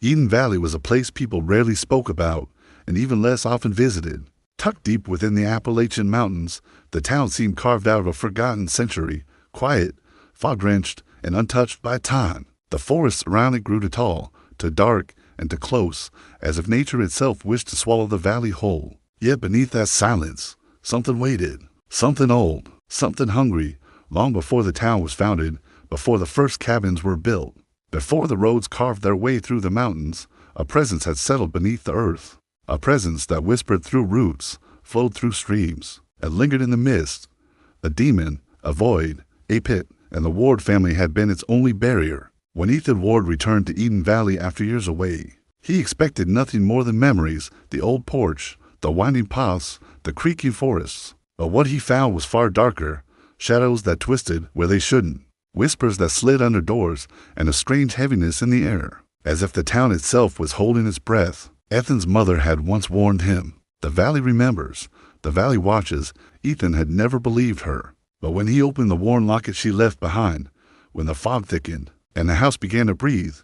Eden Valley was a place people rarely spoke about and even less often visited. Tucked deep within the Appalachian Mountains, the town seemed carved out of a forgotten century, quiet, fog-drenched, and untouched by time. The forests around it grew too tall, too dark, and too close, as if nature itself wished to swallow the valley whole. Yet beneath that silence, something waited. Something old, something hungry, long before the town was founded, before the first cabins were built, before the roads carved their way through the mountains, a presence had settled beneath the earth. A presence that whispered through roots, flowed through streams, and lingered in the mist. A demon, a void, a pit, and the Ward family had been its only barrier. When Ethan Ward returned to Eden Valley after years away, he expected nothing more than memories, the old porch, the winding paths, the creaking forests. But what he found was far darker, shadows that twisted where they shouldn't, whispers that slid under doors, and a strange heaviness in the air, as if the town itself was holding its breath. Ethan's mother had once warned him. The valley remembers. The valley watches. Ethan had never believed her. But when he opened the worn locket she left behind, when the fog thickened, and the house began to breathe,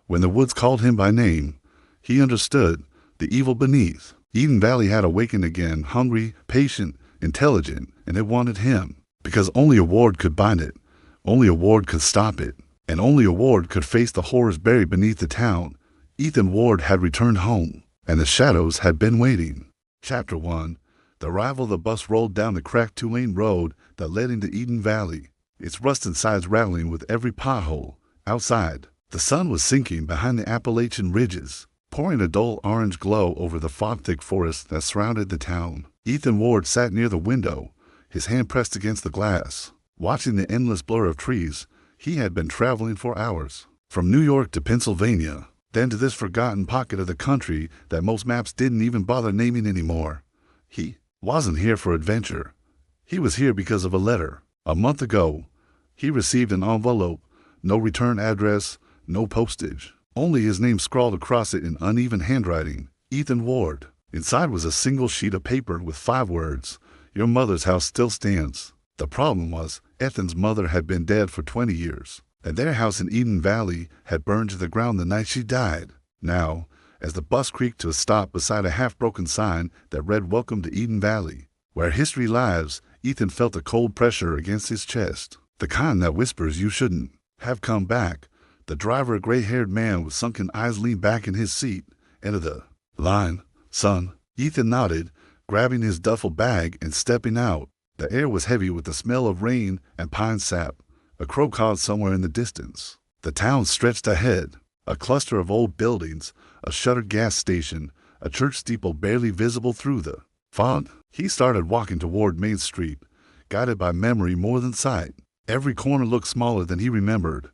when the woods called him by name, he understood the evil beneath. Eden Valley had awakened again, hungry, patient, intelligent, and it wanted him. Because only a Ward could bind it. Only a Ward could stop it. And only a Ward could face the horrors buried beneath the town. Ethan Ward had returned home, and the shadows had been waiting. Chapter 1. The arrival of the bus rolled down the cracked two-lane road that led into Eden Valley, its rusted sides rattling with every pothole. Outside, the sun was sinking behind the Appalachian ridges, pouring a dull orange glow over the fog-thick forest that surrounded the town. Ethan Ward sat near the window, his hand pressed against the glass, watching the endless blur of trees. He had been traveling for hours, from New York to Pennsylvania, then to this forgotten pocket of the country that most maps didn't even bother naming anymore. He wasn't here for adventure. He was here because of a letter. A month ago, he received an envelope, no return address, no postage. Only his name scrawled across it in uneven handwriting, Ethan Ward. Inside was a single sheet of paper with 5 words, "Your mother's house still stands." The problem was, Ethan's mother had been dead for 20 years. And their house in Eden Valley had burned to the ground the night she died. Now, as the bus creaked to a stop beside a half-broken sign that read "Welcome to Eden Valley, where history lives," Ethan felt a cold pressure against his chest, the kind that whispers you shouldn't have come back. The driver, a gray-haired man with sunken eyes, leaned back in his seat. "Enter the line, son." Ethan nodded, grabbing his duffel bag and stepping out. The air was heavy with the smell of rain and pine sap. A crow cawed somewhere in the distance. The town stretched ahead, a cluster of old buildings, a shuttered gas station, a church steeple barely visible through the fog. He started walking toward Main Street, guided by memory more than sight. Every corner looked smaller than he remembered.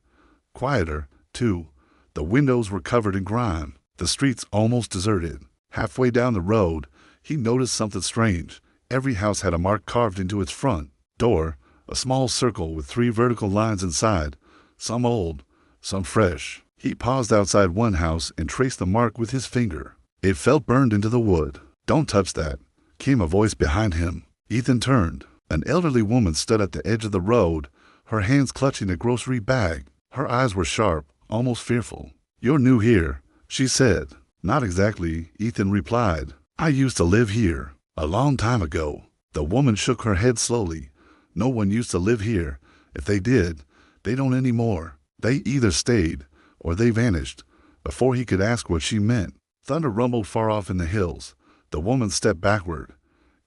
Quieter, too. The windows were covered in grime, the streets almost deserted. Halfway down the road, he noticed something strange. Every house had a mark carved into its front door, a small circle with 3 vertical lines inside, some old, some fresh. He paused outside one house and traced the mark with his finger. It felt burned into the wood. "Don't touch that," came a voice behind him. Ethan turned. An elderly woman stood at the edge of the road, her hands clutching a grocery bag. Her eyes were sharp, almost fearful. "You're new here," she said. "Not exactly," Ethan replied. "I used to live here, a long time ago." The woman shook her head slowly. "No one used to live here. If they did, they don't anymore. They either stayed, or they vanished." Before he could ask what she meant, thunder rumbled far off in the hills. The woman stepped backward.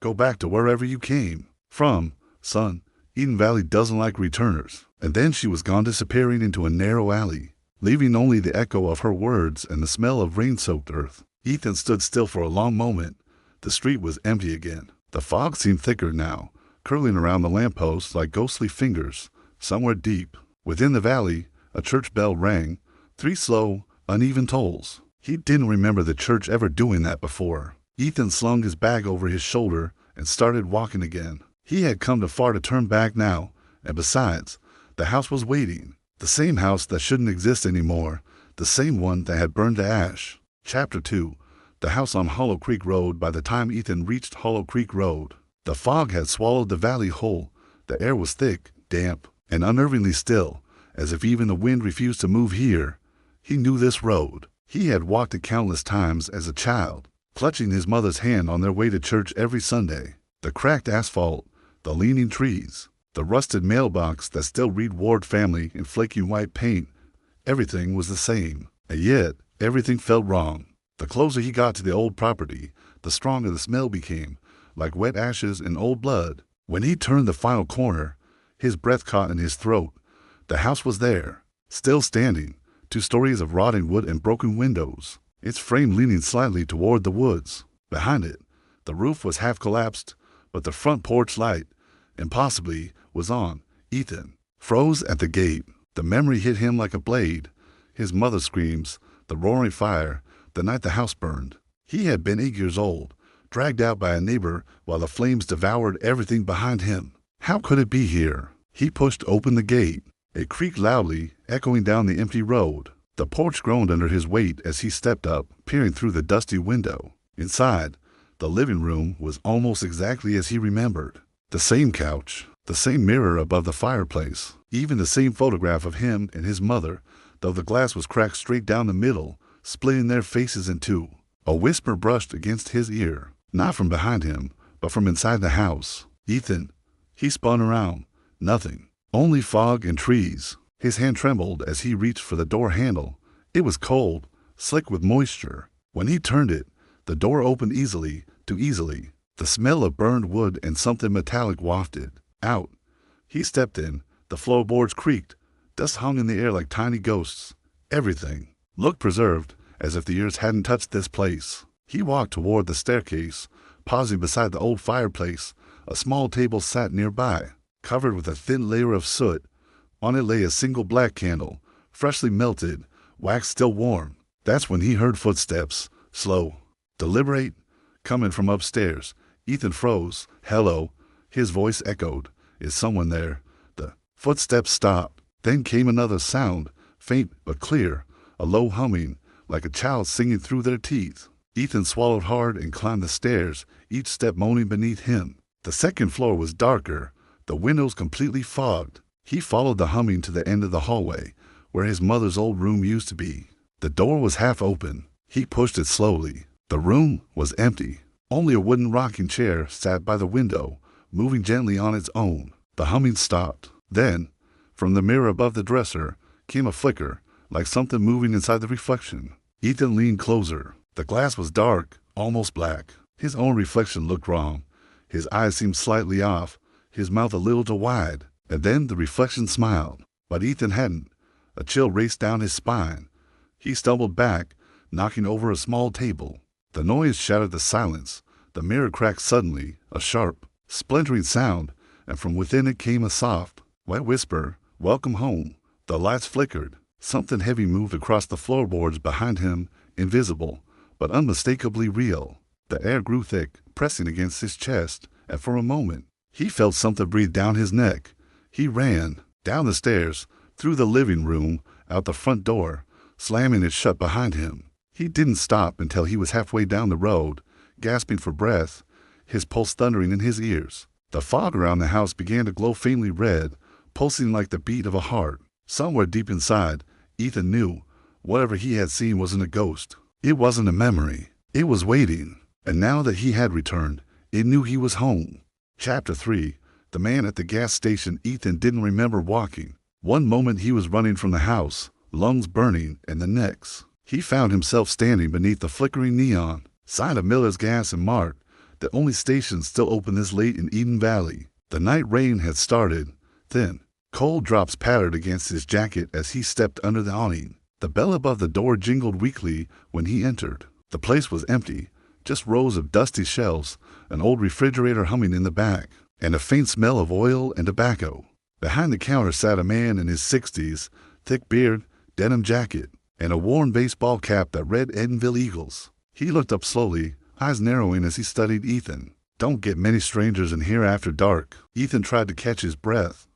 "Go back to wherever you came from, son. Eden Valley doesn't like returners." And then she was gone, disappearing into a narrow alley, leaving only the echo of her words and the smell of rain-soaked earth. Ethan stood still for a long moment. The street was empty again. The fog seemed thicker now, curling around the lampposts like ghostly fingers. Somewhere deep, within the valley, a church bell rang, 3 slow, uneven tolls. He didn't remember the church ever doing that before. Ethan slung his bag over his shoulder and started walking again. He had come too far to turn back now, and besides, the house was waiting. The same house that shouldn't exist anymore, the same one that had burned to ash. Chapter 2. The house on Hollow Creek Road. By the time Ethan reached Hollow Creek Road, the fog had swallowed the valley whole. The air was thick, damp, and unnervingly still, as if even the wind refused to move here. He knew this road. He had walked it countless times as a child, clutching his mother's hand on their way to church every Sunday. The cracked asphalt, the leaning trees, the rusted mailbox that still read Ward Family in flaky white paint, everything was the same. And yet, everything felt wrong. The closer he got to the old property, the stronger the smell became, like wet ashes and old blood. When he turned the final corner, his breath caught in his throat. The house was there, still standing, 2 stories of rotting wood and broken windows, its frame leaning slightly toward the woods. Behind it, the roof was half collapsed, but the front porch light, impossibly, was on. Ethan froze at the gate. The memory hit him like a blade. His mother's screams, the roaring fire, the night the house burned. He had been 8 years old, dragged out by a neighbor while the flames devoured everything behind him. How could it be here? He pushed open the gate. It creaked loudly, echoing down the empty road. The porch groaned under his weight as he stepped up, peering through the dusty window. Inside, the living room was almost exactly as he remembered. The same couch, the same mirror above the fireplace, even the same photograph of him and his mother, though the glass was cracked straight down the middle, splitting their faces in two. A whisper brushed against his ear, not from behind him, but from inside the house. Ethan. He spun around. Nothing. Only fog and trees. His hand trembled as he reached for the door handle. It was cold, slick with moisture. When he turned it, the door opened easily, too easily. The smell of burned wood and something metallic wafted. Out. He stepped in. The floorboards creaked. Dust hung in the air like tiny ghosts. Everything looked preserved, as if the years hadn't touched this place. He walked toward the staircase, pausing beside the old fireplace. A small table sat nearby, covered with a thin layer of soot. On it lay a single black candle, freshly melted, wax still warm. That's when he heard footsteps, slow, deliberate, coming from upstairs. Ethan froze. Hello. His voice echoed. Is someone there? The footsteps stopped. Then came another sound, faint but clear, a low humming, like a child singing through their teeth. Ethan swallowed hard and climbed the stairs, each step moaning beneath him. The second floor was darker, the windows completely fogged. He followed the humming to the end of the hallway, where his mother's old room used to be. The door was half open. He pushed it slowly. The room was empty. Only a wooden rocking chair sat by the window, moving gently on its own. The humming stopped. Then, from the mirror above the dresser, came a flicker, like something moving inside the reflection. Ethan leaned closer. The glass was dark, almost black. His own reflection looked wrong. His eyes seemed slightly off, his mouth a little too wide. And then the reflection smiled. But Ethan hadn't. A chill raced down his spine. He stumbled back, knocking over a small table. The noise shattered the silence. The mirror cracked suddenly, a sharp, splintering sound, and from within it came a soft, wet whisper, "Welcome home." The lights flickered. Something heavy moved across the floorboards behind him, invisible, but unmistakably real. The air grew thick, pressing against his chest, and for a moment, he felt something breathe down his neck. He ran, down the stairs, through the living room, out the front door, slamming it shut behind him. He didn't stop until he was halfway down the road, gasping for breath, his pulse thundering in his ears. The fog around the house began to glow faintly red, pulsing like the beat of a heart. Somewhere deep inside, Ethan knew, whatever he had seen wasn't a ghost. It wasn't a memory. It was waiting. And now that he had returned, it knew he was home. Chapter 3. The man at the gas station. Ethan didn't remember walking. One moment he was running from the house, lungs burning, and the next, he found himself standing beneath the flickering neon, sign of Miller's Gas and Mart, the only station still open this late in Eden Valley. The night rain had started. Thin, cold drops pattered against his jacket as he stepped under the awning. The bell above the door jingled weakly when he entered. The place was empty, just rows of dusty shelves, an old refrigerator humming in the back, and a faint smell of oil and tobacco. Behind the counter sat a man in his 60s, thick beard, denim jacket, and a worn baseball cap that read Edenville Eagles. He looked up slowly, eyes narrowing as he studied Ethan. Don't get many strangers in here after dark. Ethan tried to catch his breath.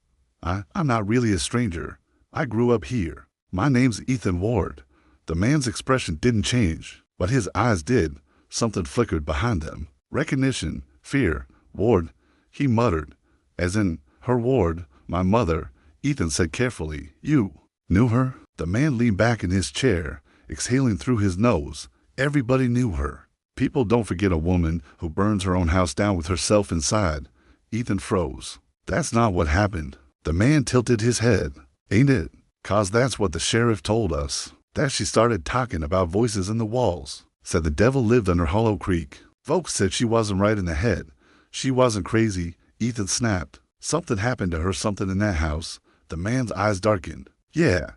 I'm not really a stranger. I grew up here. My name's Ethan Ward. The man's expression didn't change, but his eyes did. Something flickered behind them. Recognition, fear. Ward, he muttered. As in, her Ward, my mother. Ethan said carefully, "You knew her?" The man leaned back in his chair, exhaling through his nose. Everybody knew her. People don't forget a woman who burns her own house down with herself inside. Ethan froze. That's not what happened. The man tilted his head. Ain't it? 'Cause that's what the sheriff told us. That she started talking about voices in the walls. Said the devil lived under Hollow Creek. Folks said she wasn't right in the head. She wasn't crazy. Ethan snapped. Something happened to her, something in that house. The man's eyes darkened. Yeah,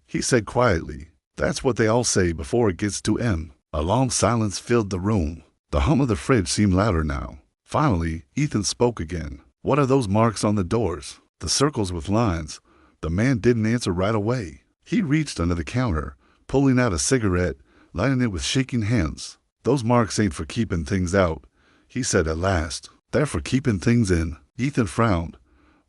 he said quietly. That's what they all say before it gets to M. A long silence filled the room. The hum of the fridge seemed louder now. Finally, Ethan spoke again. What are those marks on the doors? The circles with lines. The man didn't answer right away. He reached under the counter, pulling out a cigarette, lighting it with shaking hands. Those marks ain't for keeping things out, he said at last. They're for keeping things in. Ethan frowned.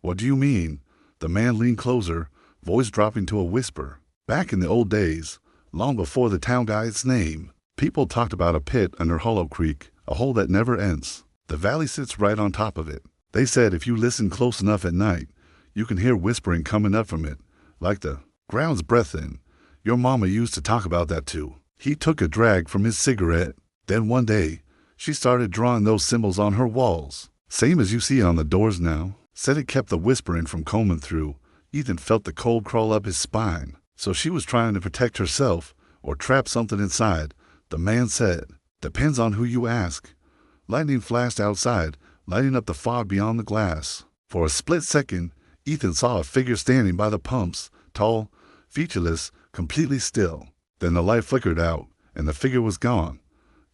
What do you mean? The man leaned closer, voice dropping to a whisper. Back in the old days, long before the town got its name, people talked about a pit under Hollow Creek, a hole that never ends. The valley sits right on top of it. They said if you listen close enough at night, you can hear whispering coming up from it, like the ground's breathing. Your mama used to talk about that too. He took a drag from his cigarette. Then one day, she started drawing those symbols on her walls, same as you see on the doors now. Said it kept the whispering from combing through. Ethan felt the cold crawl up his spine. So she was trying to protect herself or trap something inside. The man said, depends on who you ask. Lightning flashed outside, lighting up the fog beyond the glass. For a split second, Ethan saw a figure standing by the pumps, tall, featureless, completely still. Then the light flickered out, and the figure was gone.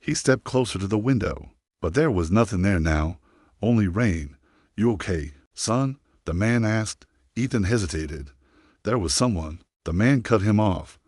He stepped closer to the window, but there was nothing there now, only rain. You okay, son? The man asked. Ethan hesitated. There was someone. The man cut him off.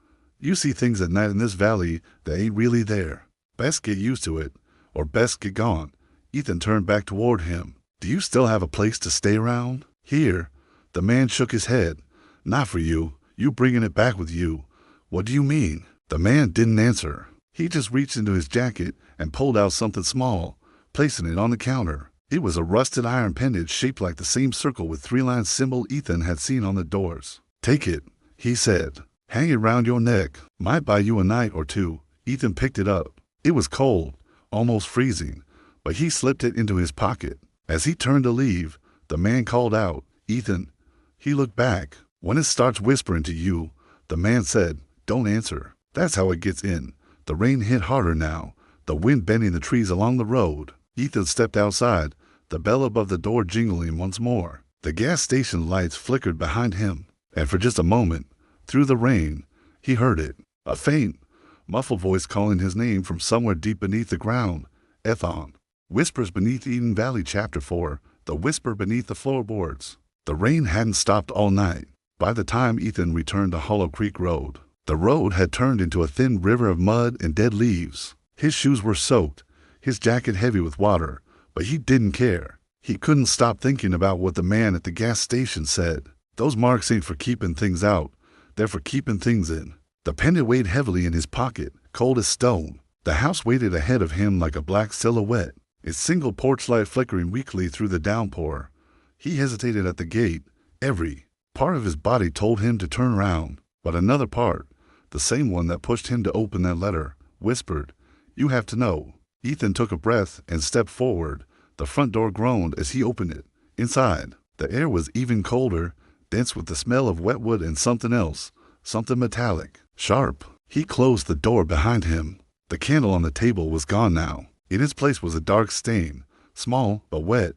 You see things at night in this valley that ain't really there. Best get used to it, or best get gone. Ethan turned back toward him. Do you still have a place to stay around? Here. The man shook his head. Not for you. You bringing it back with you. What do you mean? The man didn't answer. He just reached into his jacket and pulled out something small, placing it on the counter. It was a rusted iron pendant shaped like the same circle with three-line symbol Ethan had seen on the doors. Take it, he said. Hang it round your neck. Might buy you a night or two. Ethan picked it up. It was cold, almost freezing, but he slipped it into his pocket. As he turned to leave, the man called out, Ethan. He looked back. When it starts whispering to you, the man said, don't answer. That's how it gets in. The rain hit harder now, the wind bending the trees along the road. Ethan stepped outside, the bell above the door jingling once more. The gas station lights flickered behind him, and for just a moment, through the rain, he heard it. A faint, muffled voice calling his name from somewhere deep beneath the ground. Ethon. Whispers beneath Eden Valley Chapter 4. The whisper beneath the floorboards. The rain hadn't stopped all night. By the time Ethan returned to Hollow Creek Road, the road had turned into a thin river of mud and dead leaves. His shoes were soaked, his jacket heavy with water, but he didn't care. He couldn't stop thinking about what the man at the gas station said. Those marks ain't for keeping things out, they're for keeping things in. The pendant weighed heavily in his pocket, cold as stone. The house waited ahead of him like a black silhouette, its single porch light flickering weakly through the downpour. He hesitated at the gate. Every part of his body told him to turn around, but another part, the same one that pushed him to open that letter, whispered, you have to know. Ethan took a breath and stepped forward. The front door groaned as he opened it. Inside, the air was even colder, dense with the smell of wet wood and something else, something metallic, sharp. He closed the door behind him. The candle on the table was gone now. In its place was a dark stain, small but wet,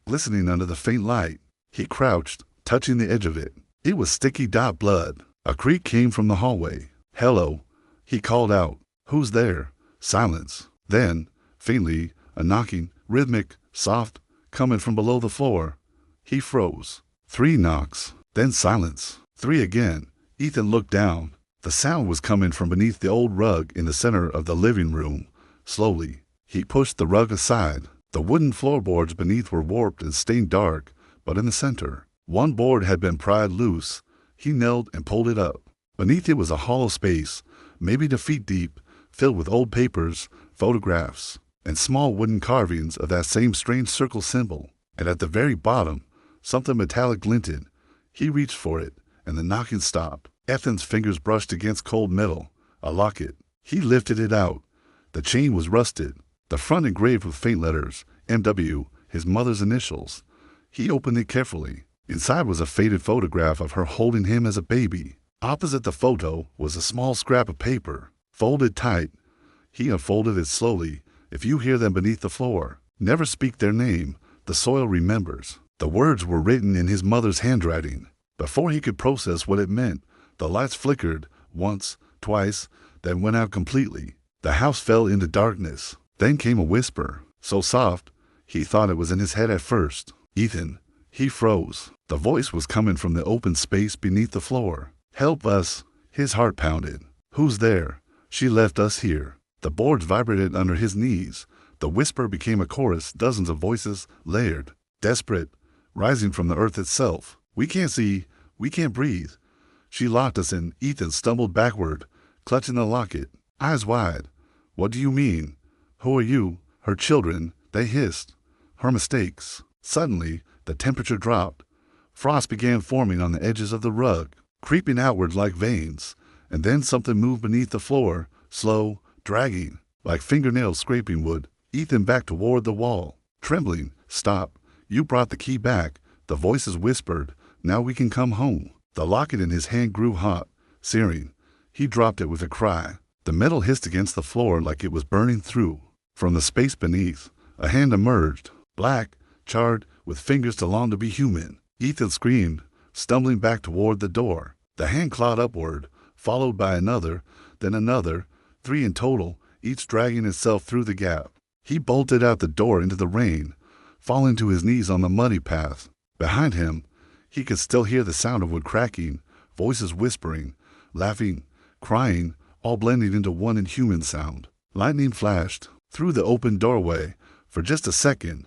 glistening under the faint light. He crouched, touching the edge of it. It was sticky blood. A creak came from the hallway. Hello, he called out. Who's there? Silence. Then, faintly, a knocking, rhythmic, soft, coming from below the floor. He froze. 3 knocks, then silence. 3 again. Ethan looked down. The sound was coming from beneath the old rug in the center of the living room. Slowly, he pushed the rug aside. The wooden floorboards beneath were warped and stained dark, but in the center, one board had been pried loose. He knelt and pulled it up. Beneath it was a hollow space, maybe 2 feet deep, filled with old papers, photographs, and small wooden carvings of that same strange circle symbol. And at the very bottom, something metallic glinted. He reached for it, and the knocking stopped. Ethan's fingers brushed against cold metal. A locket. He lifted it out. The chain was rusted, the front engraved with faint letters, M.W., his mother's initials. He opened it carefully. Inside was a faded photograph of her holding him as a baby. Opposite the photo was a small scrap of paper, folded tight. He unfolded it slowly. If you hear them beneath the floor, never speak their name. The soil remembers. The words were written in his mother's handwriting. Before he could process what it meant, the lights flickered once, twice, then went out completely. The house fell into darkness. Then came a whisper, so soft, he thought it was in his head at first. Ethan. He froze. The voice was coming from the open space beneath the floor. Help us. His heart pounded. Who's there? She left us here. The boards vibrated under his knees. The whisper became a chorus, dozens of voices, layered, desperate, rising from the earth itself. We can't see. We can't breathe. She locked us in. Ethan stumbled backward, clutching the locket, eyes wide. What do you mean? Who are you? Her children. They hissed. Her mistakes. Suddenly, the temperature dropped. Frost began forming on the edges of the rug, creeping outward like veins. And then something moved beneath the floor, slow, dragging, like fingernails scraping wood. Ethan backed toward the wall, trembling. Stop. You brought the key back. The voices whispered. Now we can come home. The locket in his hand grew hot, searing. He dropped it with a cry. The metal hissed against the floor like it was burning through. From the space beneath, a hand emerged, black, charred, with fingers too long to be human. Ethan screamed, stumbling back toward the door. The hand clawed upward, followed by another, then another, 3 in total, each dragging itself through the gap. He bolted out the door into the rain, falling to his knees on the muddy path. Behind him, he could still hear the sound of wood cracking, voices whispering, laughing, crying, all blending into one inhuman sound. Lightning flashed through the open doorway. For just a second,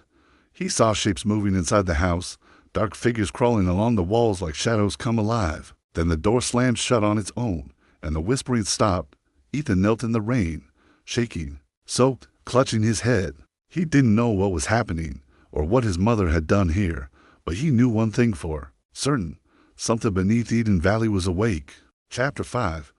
he saw shapes moving inside the house, dark figures crawling along the walls like shadows come alive. Then the door slammed shut on its own, and the whispering stopped. Ethan knelt in the rain, shaking, soaked, clutching his head. He didn't know what was happening, or what his mother had done here, but he knew one thing for certain. Something beneath Eden Valley was awake. Chapter 5.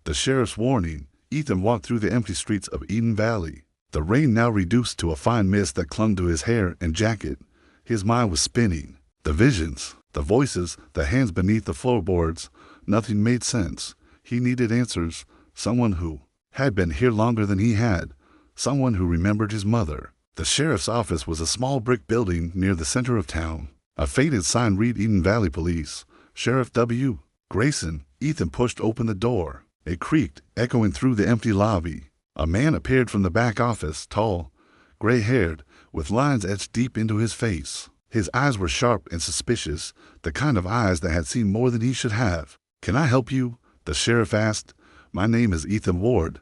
The Sheriff's Warning. Ethan walked through the empty streets of Eden Valley. The rain now reduced to a fine mist that clung to his hair and jacket. His mind was spinning. The visions, the voices, the hands beneath the floorboards. Nothing made sense. He needed answers. Someone who had been here longer than he had. Someone who remembered his mother. The sheriff's office was a small brick building near the center of town. A faded sign read Eden Valley Police. Sheriff W. Grayson. Ethan pushed open the door. It creaked, echoing through the empty lobby. A man appeared from the back office, tall, gray-haired, with lines etched deep into his face. His eyes were sharp and suspicious, the kind of eyes that had seen more than he should have. "Can I help you?" the sheriff asked. "My name is Ethan Ward,"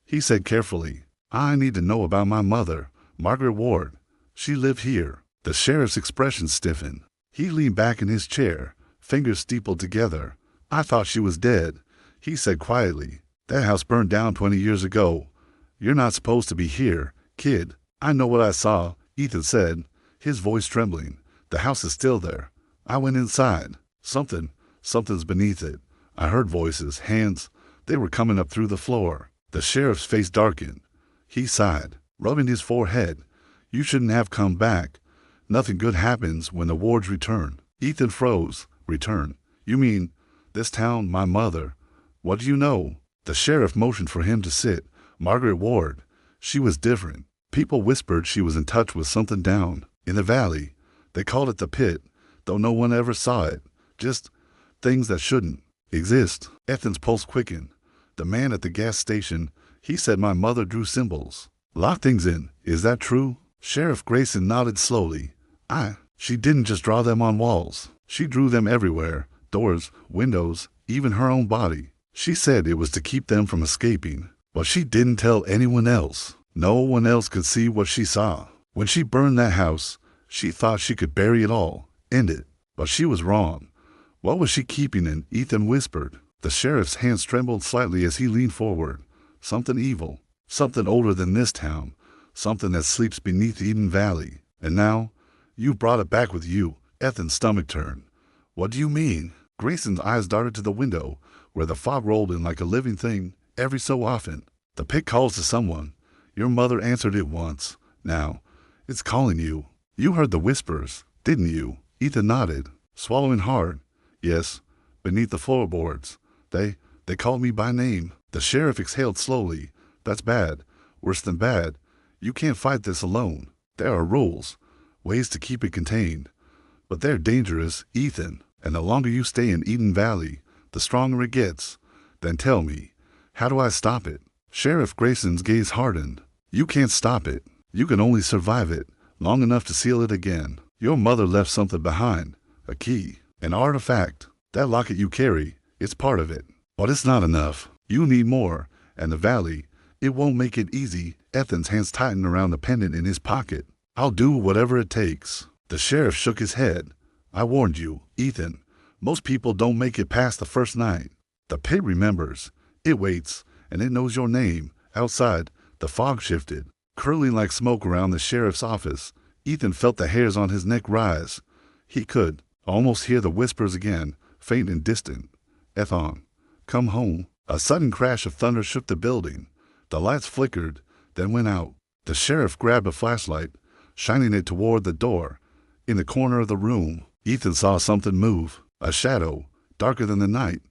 he said carefully. "I need to know about my mother, Margaret Ward. She lived here." The sheriff's expression stiffened. He leaned back in his chair, fingers steepled together. "I thought she was dead," he said quietly. "That house burned down 20 years ago. You're not supposed to be here, kid." "I know what I saw," Ethan said, his voice trembling. "The house is still there. I went inside. Something's beneath it. I heard voices, hands. They were coming up through the floor." The sheriff's face darkened. He sighed, rubbing his forehead. "You shouldn't have come back. Nothing good happens when the Wards return." Ethan froze. "Return? You mean this town, my mother? What do you know?" The sheriff motioned for him to sit. "Margaret Ward. She was different. People whispered she was in touch with something down in the valley. They called it the pit, though no one ever saw it. Just things that shouldn't exist." Ethan's pulse quickened. "The man at the gas station, he said my mother drew symbols. Locked things in. Is that true?" Sheriff Grayson nodded slowly. She didn't just draw them on walls. She drew them everywhere. Doors, windows, even her own body. She said it was to keep them from escaping. But she didn't tell anyone else. No one else could see what she saw. When she burned that house, she thought she could bury it all, end it. But she was wrong. What was she keeping in? Ethan whispered. The sheriff's hands trembled slightly as he leaned forward. Something evil. Something older than this town. Something that sleeps beneath Eden Valley. And now, you brought it back with you. Ethan's stomach turned. "What do you mean?" Grayson's eyes darted to the window, where the fog rolled in like a living thing. every so often. The pit calls to someone. Your mother answered it once. Now, it's calling you. You heard the whispers, didn't you? Ethan nodded, swallowing hard. Yes, beneath the floorboards. They called me by name. The sheriff exhaled slowly. That's bad. Worse than bad. You can't fight this alone. There are rules, ways to keep it contained. But they're dangerous, Ethan, and the longer you stay in Eden Valley, the stronger it gets. Then tell me, how do I stop it? Sheriff Grayson's gaze hardened. You can't stop it. You can only survive it, long enough to seal it again. Your mother left something behind, a key, an artifact. That locket you carry, it's part of it. But it's not enough. You need more, and the Valley, it won't make it easy. Ethan's hands tightened around the pendant in his pocket. I'll do whatever it takes. The sheriff shook his head. I warned you, Ethan. Most people don't make it past the first night. The pit remembers. It waits, and it knows your name. Outside, the fog shifted, curling like smoke around the sheriff's office. Ethan felt the hairs on his neck rise. He could almost hear the whispers again, faint and distant. Ethan, come home. A sudden crash of thunder shook the building. The lights flickered, then went out. The sheriff grabbed a flashlight, shining it toward the door. In the corner of the room, Ethan saw something move, a shadow, darker than the night,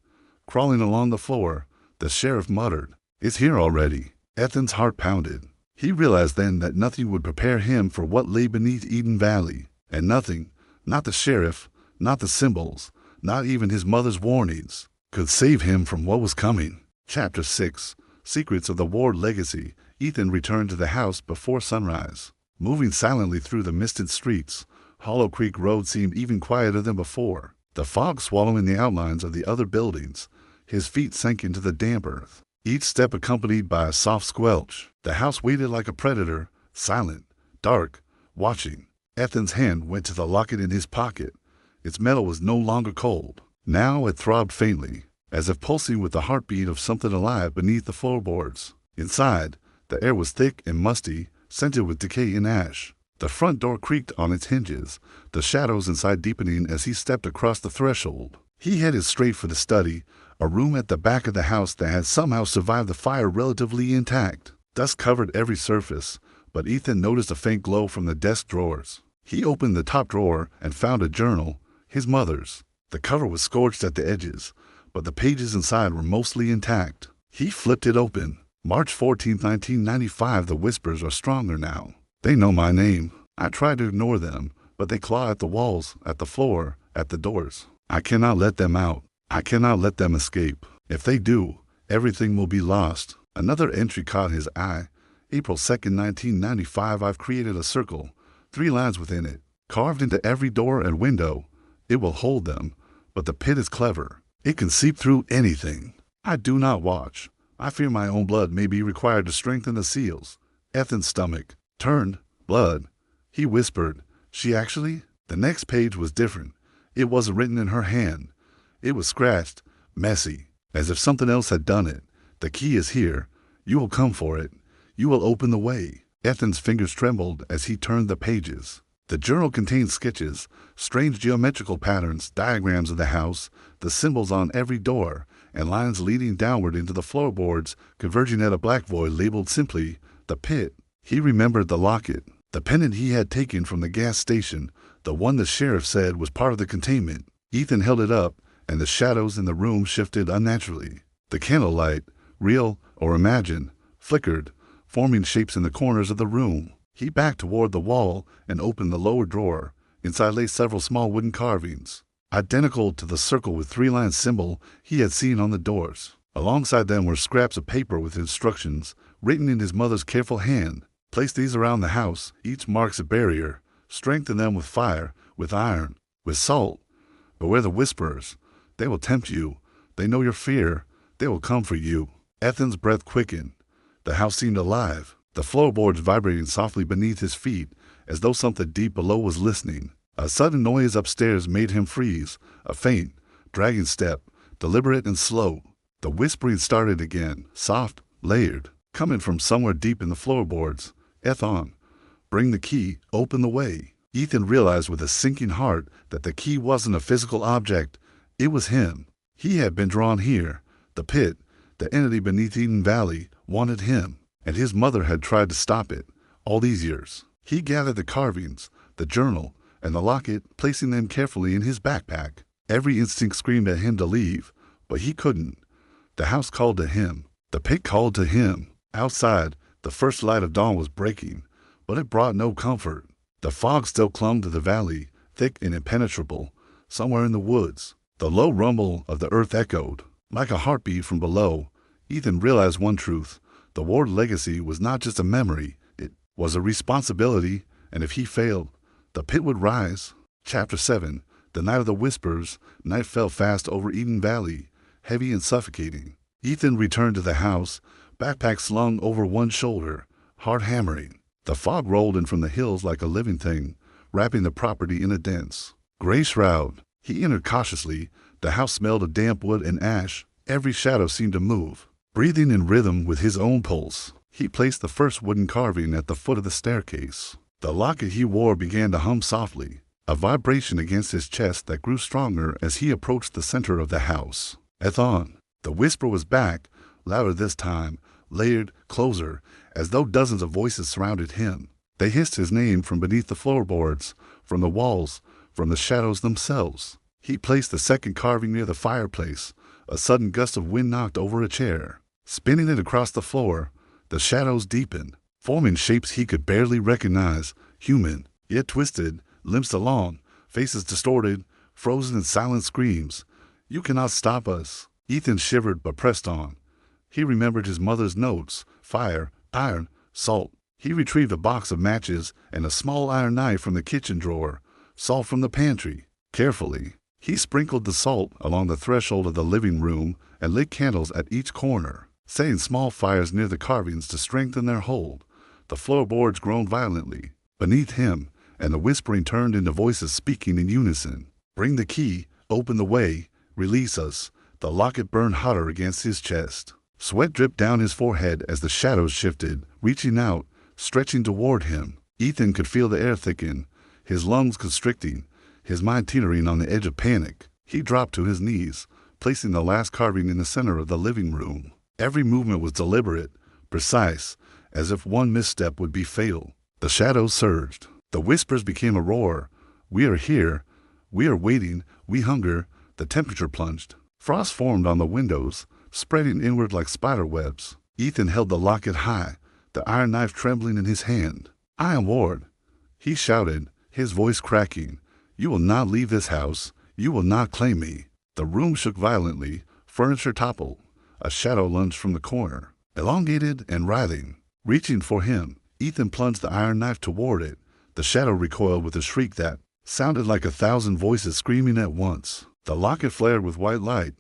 crawling along the floor. The sheriff muttered, It's here already. Ethan's heart pounded. He realized then that nothing would prepare him for what lay beneath Eden Valley, and nothing, not the sheriff, not the symbols, not even his mother's warnings, could save him from what was coming. Chapter 6. Secrets of the Ward Legacy. Ethan returned to the house before sunrise. Moving silently through the misted streets, Hollow Creek Road seemed even quieter than before, the fog swallowing the outlines of the other buildings. His feet sank into the damp earth, each step accompanied by a soft squelch. The house waited like a predator, silent, dark, watching. Ethan's hand went to the locket in his pocket. Its metal was no longer cold. Now it throbbed faintly, as if pulsing with the heartbeat of something alive beneath the floorboards. Inside, the air was thick and musty, scented with decay and ash. The front door creaked on its hinges, the shadows inside deepening as he stepped across the threshold. He headed straight for the study, a room at the back of the house that had somehow survived the fire relatively intact. Dust covered every surface, but Ethan noticed a faint glow from the desk drawers. He opened the top drawer and found a journal, his mother's. The cover was scorched at the edges, but the pages inside were mostly intact. He flipped it open. March 14, 1995. The whispers are stronger now. They know my name. I try to ignore them, but they claw at the walls, at the floor, at the doors. I cannot let them out. I cannot let them escape. If they do, everything will be lost. Another entry caught his eye. April 2nd, 1995. I've created a circle, 3 lines within it, carved into every door and window. It will hold them, but the pit is clever. It can seep through anything. I do not watch. I fear my own blood may be required to strengthen the seals. Ethan's stomach turned. Blood. He whispered, She actually? The next page was different. It wasn't written in her hand. It was scratched, messy, as if something else had done it. The key is here. You will come for it. You will open the way. Ethan's fingers trembled as he turned the pages. The journal contained sketches, strange geometrical patterns, diagrams of the house, the symbols on every door, and lines leading downward into the floorboards, converging at a black void labeled simply, The Pit. He remembered the locket, the pendant he had taken from the gas station, the one the sheriff said was part of the containment. Ethan held it up, and the shadows in the room shifted unnaturally. The candlelight, real or imagined, flickered, forming shapes in the corners of the room. He backed toward the wall and opened the lower drawer. Inside lay several small wooden carvings, identical to the circle with 3-line symbol he had seen on the doors. Alongside them were scraps of paper with instructions, written in his mother's careful hand. Place these around the house. Each marks a barrier. Strengthen them with fire, with iron, with salt. Beware the whisperers. They will tempt you. They know your fear. They will come for you. Ethan's breath quickened. The house seemed alive, the floorboards vibrating softly beneath his feet, as though something deep below was listening. A sudden noise upstairs made him freeze, a faint, dragging step, deliberate and slow. The whispering started again, soft, layered, coming from somewhere deep in the floorboards. Ethan, bring the key, open the way. Ethan realized with a sinking heart that the key wasn't a physical object. It was him. He had been drawn here, the The entity beneath Eden Valley wanted him, and his mother had tried to stop it all these years. He gathered the carvings, the journal, and the locket, placing them carefully in his backpack. Every instinct screamed at him to leave, but he couldn't. The house called to him. The pit called to him. Outside, the first light of dawn was breaking, but it brought no comfort. The fog still clung to the valley, thick and impenetrable, somewhere in the woods. The low rumble of the earth echoed. Like a heartbeat from below, Ethan realized one truth. The Ward legacy was not just a memory, it was a responsibility, and if he failed, the pit would rise. Chapter 7. The Night of the Whispers. Night fell fast over Eden Valley, heavy and suffocating. Ethan returned to the house, backpack slung over one shoulder, heart hammering. The fog rolled in from the hills like a living thing, wrapping the property in a dense, gray shroud. He entered cautiously. The house smelled of damp wood and ash. Every shadow seemed to move, breathing in rhythm with his own pulse. He placed the first wooden carving at the foot of the staircase. The locket he wore began to hum softly, a vibration against his chest that grew stronger as he approached the center of the house. Ethon. The whisper was back, louder this time, layered, closer, as though dozens of voices surrounded him. They hissed his name from beneath the floorboards, from the walls, from the shadows themselves. He placed the second carving near the fireplace. A sudden gust of wind knocked over a chair, spinning it across the floor. The shadows deepened, forming shapes he could barely recognize, human, yet twisted, limbs along, faces distorted, frozen in silent screams. "You cannot stop us." Ethan shivered but pressed on. He remembered his mother's notes: fire, iron, salt. He retrieved a box of matches and a small iron knife from the kitchen drawer, salt from the pantry. Carefully, he sprinkled the salt along the threshold of the living room and lit candles at each corner, setting small fires near the carvings to strengthen their hold. The floorboards groaned violently beneath him, and the whispering turned into voices speaking in unison. "Bring the key, open the way, release us." The locket burned hotter against his chest. Sweat dripped down his forehead as the shadows shifted, reaching out, stretching toward him. Ethan could feel the air thicken, his lungs constricting, his mind teetering on the edge of panic. He dropped to his knees, placing the last carving in the center of the living room. Every movement was deliberate, precise, as if one misstep would be fatal. The shadows surged. The whispers became a roar. "We are here. We are waiting. We hunger." The temperature plunged. Frost formed on the windows, spreading inward like spider webs. Ethan held the locket high, the iron knife trembling in his hand. "I am Ward," he shouted, his voice cracking. "You will not leave this house. You will not claim me." The room shook violently. Furniture toppled. A shadow lunged from the corner, elongated and writhing. Reaching for him, Ethan plunged the iron knife toward it. The shadow recoiled with a shriek that sounded like 1,000 voices screaming at once. The locket flared with white light.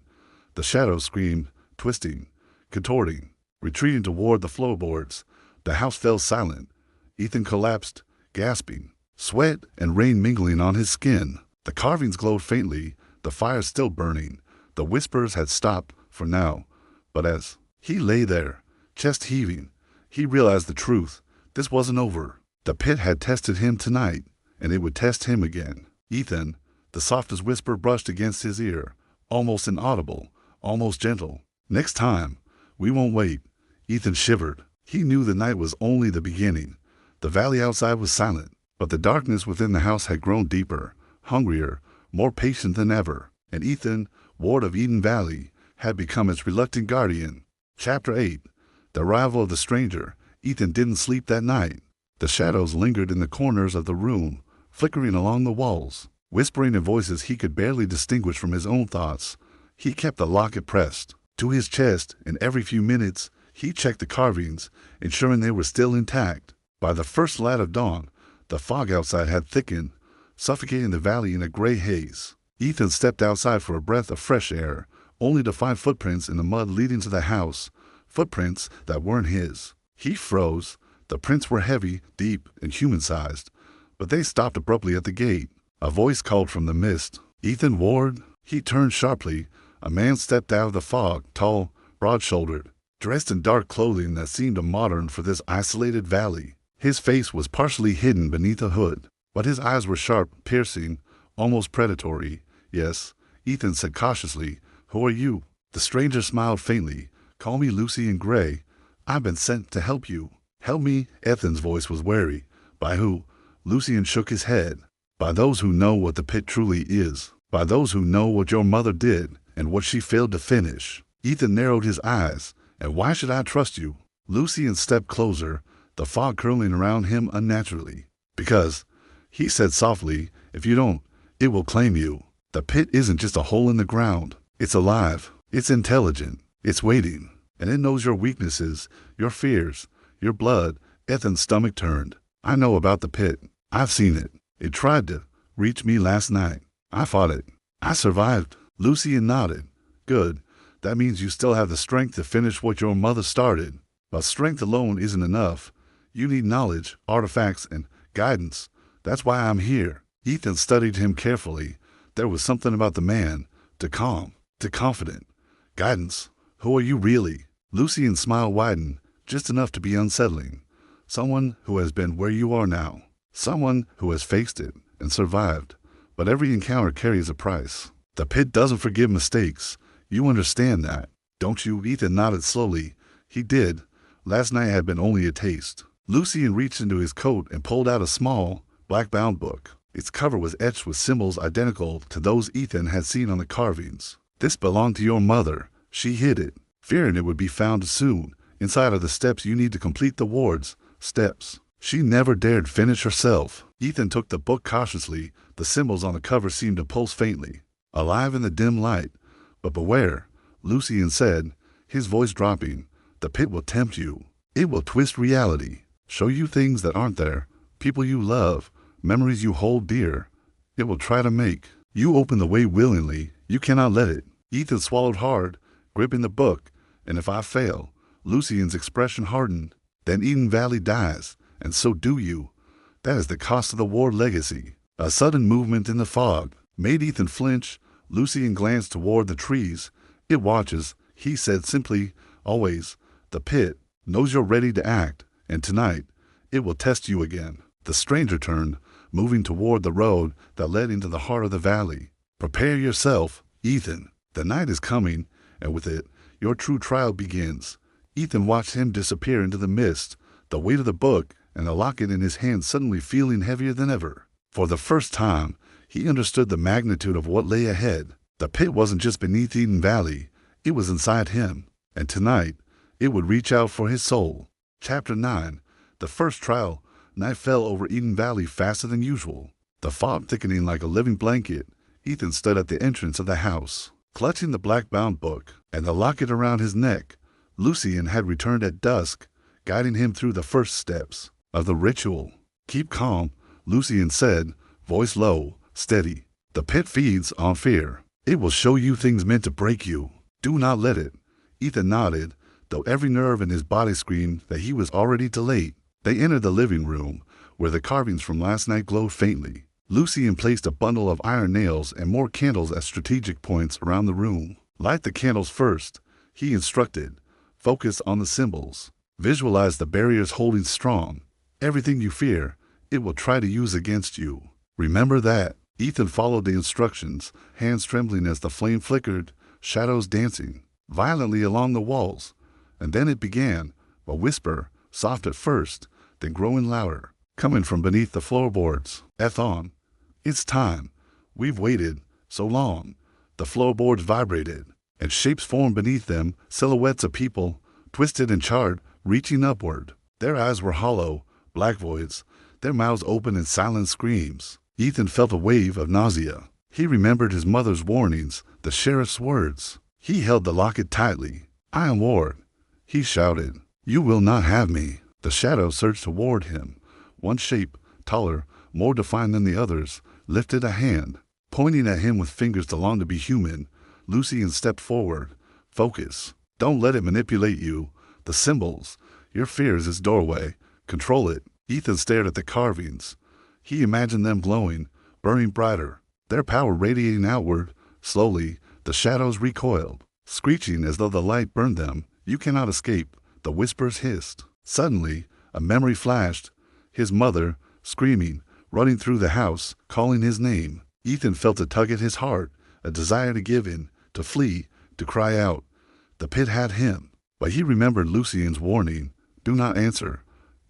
The shadow screamed, twisting, contorting, retreating toward the floorboards. The house fell silent. Ethan collapsed, gasping, sweat and rain mingling on his skin. The carvings glowed faintly, the fire still burning. The whispers had stopped for now, but as he lay there, chest heaving, he realized the truth. This wasn't over. The pit had tested him tonight, and it would test him again. "Ethan," the softest whisper brushed against his ear, almost inaudible, almost gentle. "Next time, we won't wait." Ethan shivered. He knew the night was only the beginning. The valley outside was silent, but the darkness within the house had grown deeper, hungrier, more patient than ever, and Ethan, Ward of Eden Valley, had become its reluctant guardian. Chapter 8. The Arrival of the Stranger. Ethan didn't sleep that night. The shadows lingered in the corners of the room, flickering along the walls, whispering in voices he could barely distinguish from his own thoughts. He kept the locket pressed to his chest, and every few minutes he checked the carvings, ensuring they were still intact. By the first light of dawn, the fog outside had thickened, suffocating the valley in a gray haze. Ethan stepped outside for a breath of fresh air, only to find footprints in the mud leading to the house, footprints that weren't his. He froze. The prints were heavy, deep, and human-sized, but they stopped abruptly at the gate. A voice called from the mist. "Ethan Ward?" He turned sharply. A man stepped out of the fog, tall, broad-shouldered, dressed in dark clothing that seemed modern for this isolated valley. His face was partially hidden beneath a hood, but his eyes were sharp, piercing, almost predatory. "Yes," Ethan said cautiously. "Who are you?" The stranger smiled faintly, Call me Lucian Gray. I've been sent to help you. Help me? Ethan's voice was wary. By who? Lucian shook his head. By those who know what the pit truly is. By those who know what your mother did and what she failed to finish. Ethan narrowed his eyes. And why should I trust you? Lucian stepped closer, the fog curling around him unnaturally. Because, he said softly, if you don't, it will claim you. The pit isn't just a hole in the ground. It's alive. It's intelligent. It's waiting. And it knows your weaknesses, your fears, your blood. Ethan's stomach turned. I know about the pit. I've seen it. It tried to reach me last night. I fought it. I survived. Lucian nodded. Good. That means you still have the strength to finish what your mother started. But strength alone isn't enough. You need knowledge, artifacts, and guidance. That's why I'm here. Ethan studied him carefully. There was something about the man, too calm, too confident. Guidance. Who are you really? Lucian's smile widened, just enough to be unsettling. Someone who has been where you are now. Someone who has faced it and survived. But every encounter carries a price. The pit doesn't forgive mistakes. You understand that, don't you? Ethan nodded slowly. He did. Last night had been only a taste. Lucian reached into his coat and pulled out a small, black-bound book. Its cover was etched with symbols identical to those Ethan had seen on the carvings. This belonged to your mother. She hid it, fearing it would be found soon, inside of the steps you need to complete the ward's steps. She never dared finish herself. Ethan took the book cautiously. The symbols on the cover seemed to pulse faintly, alive in the dim light. But beware, Lucian said, his voice dropping. The pit will tempt you. It will twist reality, show you things that aren't there, people you love, memories you hold dear. It will try to make you open the way willingly. You cannot let it. Ethan swallowed hard, gripping the book. And if I fail, Lucian's expression hardened. Then Edenville dies, and so do you. That is the cost of the war legacy. A sudden movement in the fog made Ethan flinch. Lucian glanced toward the trees. It watches, he said simply, always. The pit knows you're ready to act, and tonight, it will test you again. The stranger turned, moving toward the road that led into the heart of the valley. Prepare yourself, Ethan. The night is coming, and with it, your true trial begins. Ethan watched him disappear into the mist, the weight of the book and the locket in his hand suddenly feeling heavier than ever. For the first time, he understood the magnitude of what lay ahead. The pit wasn't just beneath Edenville, it was inside him. And tonight, it would reach out for his soul. Chapter 9. The first trial. Night fell over Edenville faster than usual. The fog thickening like a living blanket. Ethan stood at the entrance of the house, clutching the black-bound book and the locket around his neck. Lucian had returned at dusk, guiding him through the first steps of the ritual. Keep calm, Lucian said, voice low, steady. The pit feeds on fear. It will show you things meant to break you. Do not let it. Ethan nodded, though every nerve in his body screamed that he was already too late. They entered the living room, where the carvings from last night glowed faintly. Lucian placed a bundle of iron nails and more candles at strategic points around the room. Light the candles first, he instructed. Focus on the symbols. Visualize the barriers holding strong. Everything you fear, it will try to use against you. Remember that. Ethan followed the instructions, hands trembling as the flame flickered, shadows dancing violently along the walls. And then it began, a whisper, soft at first, then growing louder, coming from beneath the floorboards. Ethon, it's time. We've waited so long. The floorboards vibrated, and shapes formed beneath them, silhouettes of people, twisted and charred, reaching upward. Their eyes were hollow, black voids, their mouths open in silent screams. Ethan felt a wave of nausea. He remembered his mother's warnings, the sheriff's words. He held the locket tightly. I am Ward, he shouted. You will not have me. The shadow surged toward him. One shape, taller, more defined than the others, lifted a hand, pointing at him with fingers that longed to be human. Lucian stepped forward. Focus. Don't let it manipulate you. The symbols. Your fear is its doorway. Control it. Ethan stared at the carvings. He imagined them glowing, burning brighter, their power radiating outward. Slowly, the shadows recoiled, screeching as though the light burned them. You cannot escape, the whispers hissed. Suddenly, a memory flashed. His mother, screaming, running through the house, calling his name. Ethan felt a tug at his heart, a desire to give in, to flee, to cry out. The pit had him, But he remembered Lucien's warning, do not answer,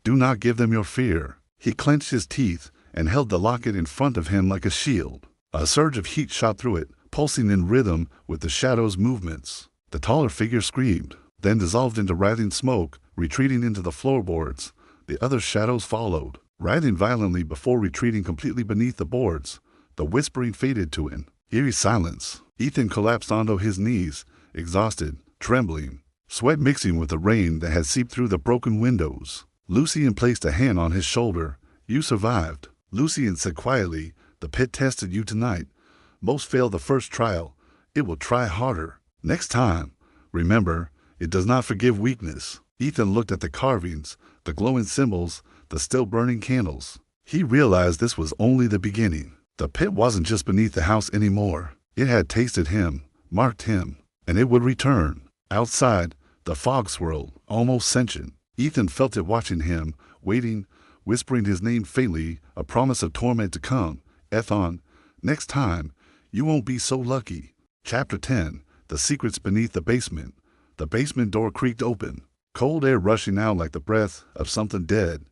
do not give them your fear. He clenched his teeth and held the locket in front of him like a shield. A surge of heat shot through it, pulsing in rhythm with the shadow's movements. The taller figure screamed, then dissolved into writhing smoke, retreating into the floorboards. The other shadows followed, writhing violently before retreating completely beneath the boards. The whispering faded to an eerie silence. Ethan collapsed onto his knees, exhausted, trembling, sweat mixing with the rain that had seeped through the broken windows. Lucien placed a hand on his shoulder. You survived. Lucien said quietly, the pit tested you tonight. Most fail the first trial. It will try harder. Next time, remember, it does not forgive weakness. Ethan looked at the carvings, the glowing symbols, the still burning candles. He realized this was only the beginning. The pit wasn't just beneath the house anymore. It had tasted him, marked him, and it would return. Outside, the fog swirled, almost sentient. Ethan felt it watching him, waiting, whispering his name faintly, a promise of torment to come. Ethon, next time, you won't be so lucky. Chapter 10, The Secrets Beneath the Basement. The basement door creaked open, cold air rushing out like the breath of something dead.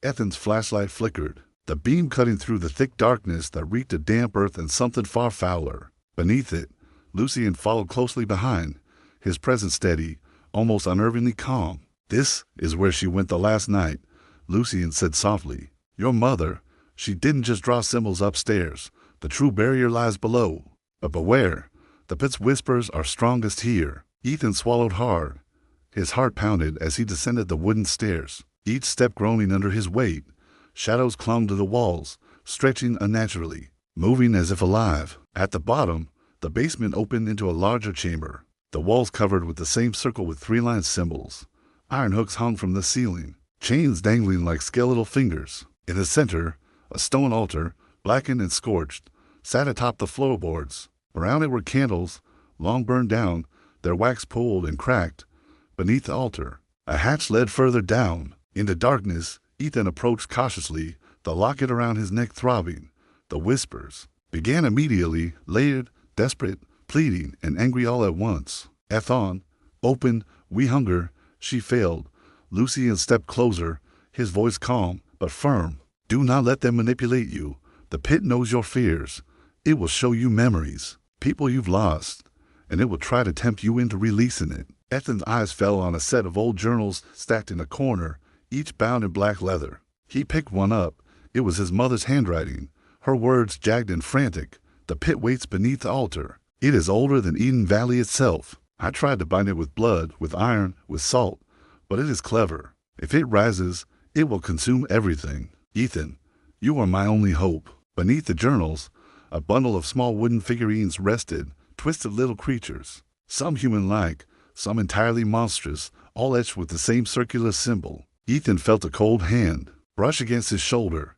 Ethon's flashlight flickered, the beam cutting through the thick darkness that reeked of damp earth and something far fouler. Beneath it, Lucien followed closely behind, his presence steady, almost unnervingly calm. This is where she went the last night, Lucien said softly. Your mother, she didn't just draw symbols upstairs. The true barrier lies below. But beware, the pit's whispers are strongest here. Ethan swallowed hard. His heart pounded as he descended the wooden stairs, each step groaning under his weight. Shadows clung to the walls, stretching unnaturally, moving as if alive. At the bottom, the basement opened into a larger chamber, the walls covered with the same circle with three-line symbols. Iron hooks hung from the ceiling, chains dangling like skeletal fingers. In the center, a stone altar, blackened and scorched, sat atop the floorboards. Around it were candles, long burned down, their wax pulled and cracked. Beneath the altar, a hatch led further down. In the darkness, Ethan approached cautiously, the locket around his neck throbbing. The whispers began immediately, layered, desperate, pleading, and angry all at once. Ethon, open, we hunger. She failed. Lucien stepped closer, his voice calm but firm. Do not let them manipulate you. The pit knows your fears. It will show you memories, people you've lost, and it will try to tempt you into releasing it. Ethan's eyes fell on a set of old journals stacked in a corner, each bound in black leather. He picked one up. It was his mother's handwriting, her words jagged and frantic. The pit waits beneath the altar. It is older than Eden Valley itself. I tried to bind it with blood, with iron, with salt, but it is clever. If it rises, it will consume everything. Ethan, you are my only hope. Beneath the journals, a bundle of small wooden figurines rested, twisted little creatures, some human-like, some entirely monstrous, all etched with the same circular symbol. Ethan felt a cold hand brush against his shoulder.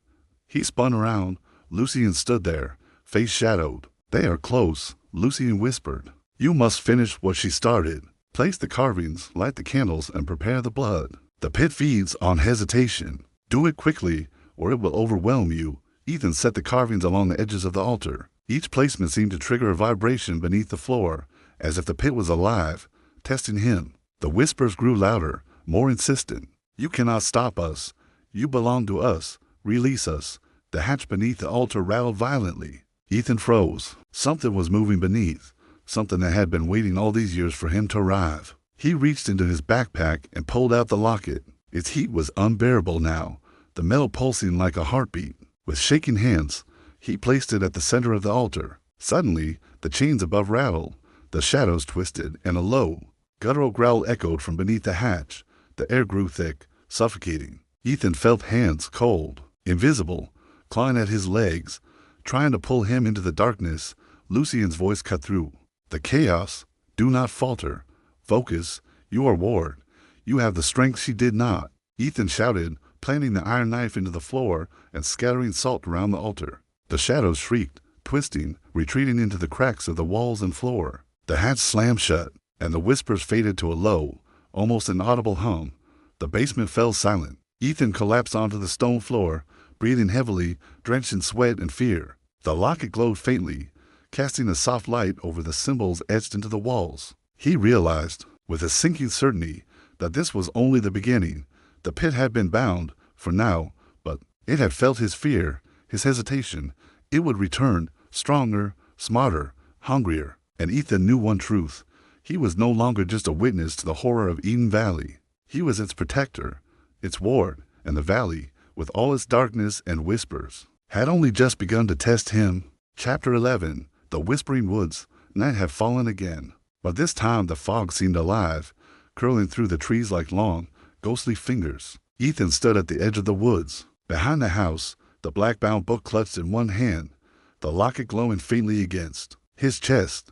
He spun around. Lucien stood there, face shadowed. They are close, Lucien whispered. You must finish what she started. Place the carvings, light the candles, and prepare the blood. The pit feeds on hesitation. Do it quickly, or it will overwhelm you. Ethan set the carvings along the edges of the altar. Each placement seemed to trigger a vibration beneath the floor, as if the pit was alive, testing him. The whispers grew louder, more insistent. You cannot stop us. You belong to us. Release us. The hatch beneath the altar rattled violently. Ethan froze. Something was moving beneath, something that had been waiting all these years for him to arrive. He reached into his backpack and pulled out the locket. Its heat was unbearable now, the metal pulsing like a heartbeat. With shaking hands, he placed it at the center of the altar. Suddenly, the chains above rattled, the shadows twisted, and a low, guttural growl echoed from beneath the hatch. The air grew thick, suffocating. Ethan felt hands cold, invisible, clawing at his legs, trying to pull him into the darkness. Lucien's voice cut through the chaos. Do not falter. Focus. You are Ward. You have the strength she did not. Ethan shouted, planting the iron knife into the floor and scattering salt around the altar. The shadows shrieked, twisting, retreating into the cracks of the walls and floor. The hatch slammed shut, and the whispers faded to a low, almost inaudible hum. The basement fell silent. Ethan collapsed onto the stone floor, breathing heavily, drenched in sweat and fear. The locket glowed faintly, casting a soft light over the symbols etched into the walls. He realized, with a sinking certainty, that this was only the beginning. The pit had been bound, for now, but it had felt his fear, his hesitation. It would return, stronger, smarter, hungrier. And Ethan knew one truth. He was no longer just a witness to the horror of Eden Valley. He was its protector, its ward, and the valley, with all its darkness and whispers, had only just begun to test him. Chapter 11. The Whispering Woods. Night had fallen again, but this time the fog seemed alive, curling through the trees like long, ghostly fingers. Ethan stood at the edge of the woods. Behind the house, the black-bound book clutched in one hand, the locket glowing faintly against his chest.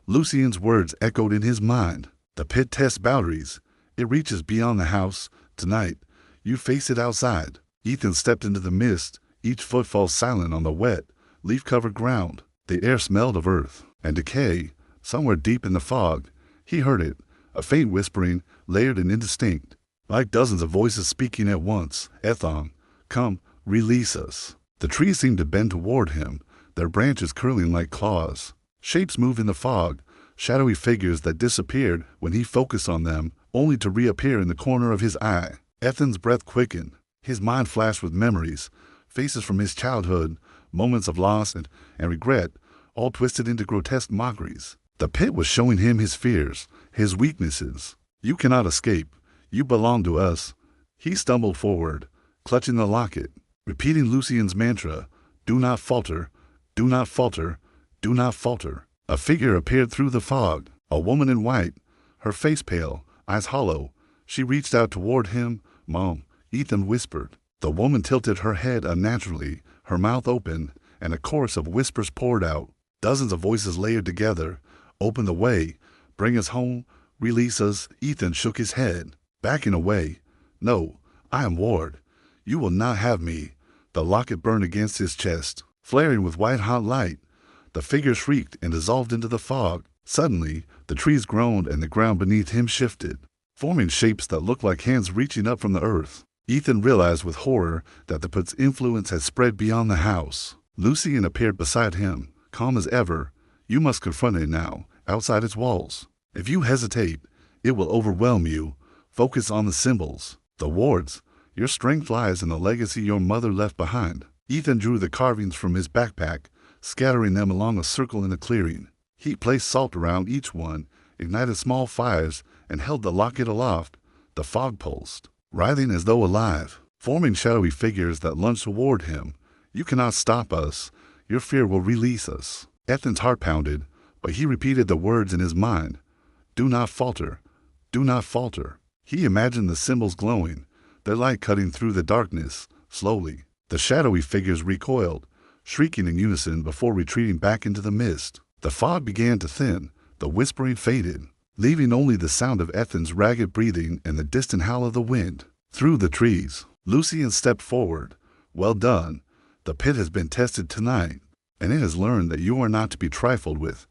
Lucien's words echoed in his mind. The pit tests boundaries. It reaches beyond the house. Tonight, you face it outside. Ethan stepped into the mist, each footfall silent on the wet, leaf-covered ground. The air smelled of earth and decay. Somewhere deep in the fog, he heard it, a faint whispering, layered and indistinct, like dozens of voices speaking at once. Ethon, come, release us. The trees seemed to bend toward him, their branches curling like claws. Shapes moved in the fog, shadowy figures that disappeared when he focused on them, only to reappear in the corner of his eye. Ethan's breath quickened. His mind flashed with memories, faces from his childhood, moments of loss and regret, all twisted into grotesque mockeries. The pit was showing him his fears, his weaknesses. You cannot escape. You belong to us. He stumbled forward, clutching the locket, repeating Lucien's mantra, do not falter, do not falter, do not falter. A figure appeared through the fog, a woman in white, her face pale, eyes hollow. She reached out toward him. Mom, Ethan whispered. The woman tilted her head unnaturally, her mouth open, and a chorus of whispers poured out. Dozens of voices layered together. Open the way. Bring us home. Release us. Ethan shook his head, backing away. No, I am Ward. You will not have me. The locket burned against his chest, flaring with white-hot light. The figure shrieked and dissolved into the fog. Suddenly, the trees groaned and the ground beneath him shifted, forming shapes that looked like hands reaching up from the earth. Ethan realized with horror that the pit's influence had spread beyond the house. Lucien appeared beside him, calm as ever. You must confront it now, outside its walls. If you hesitate, it will overwhelm you. Focus on the symbols, the wards. Your strength lies in the legacy your mother left behind. Ethan drew the carvings from his backpack, scattering them along a circle in the clearing. He placed salt around each one, ignited small fires, and held the locket aloft. The fog pulsed, writhing as though alive, forming shadowy figures that lunged toward him. You cannot stop us. Your fear will release us. Ethan's heart pounded, but he repeated the words in his mind. Do not falter. Do not falter. He imagined the symbols glowing, their light cutting through the darkness. Slowly, the shadowy figures recoiled, shrieking in unison before retreating back into the mist. The fog began to thin. The whispering faded, leaving only the sound of Ethan's ragged breathing and the distant howl of the wind. Through the trees, Lucien stepped forward. Well done. The pit has been tested tonight, and it has learned that you are not to be trifled with.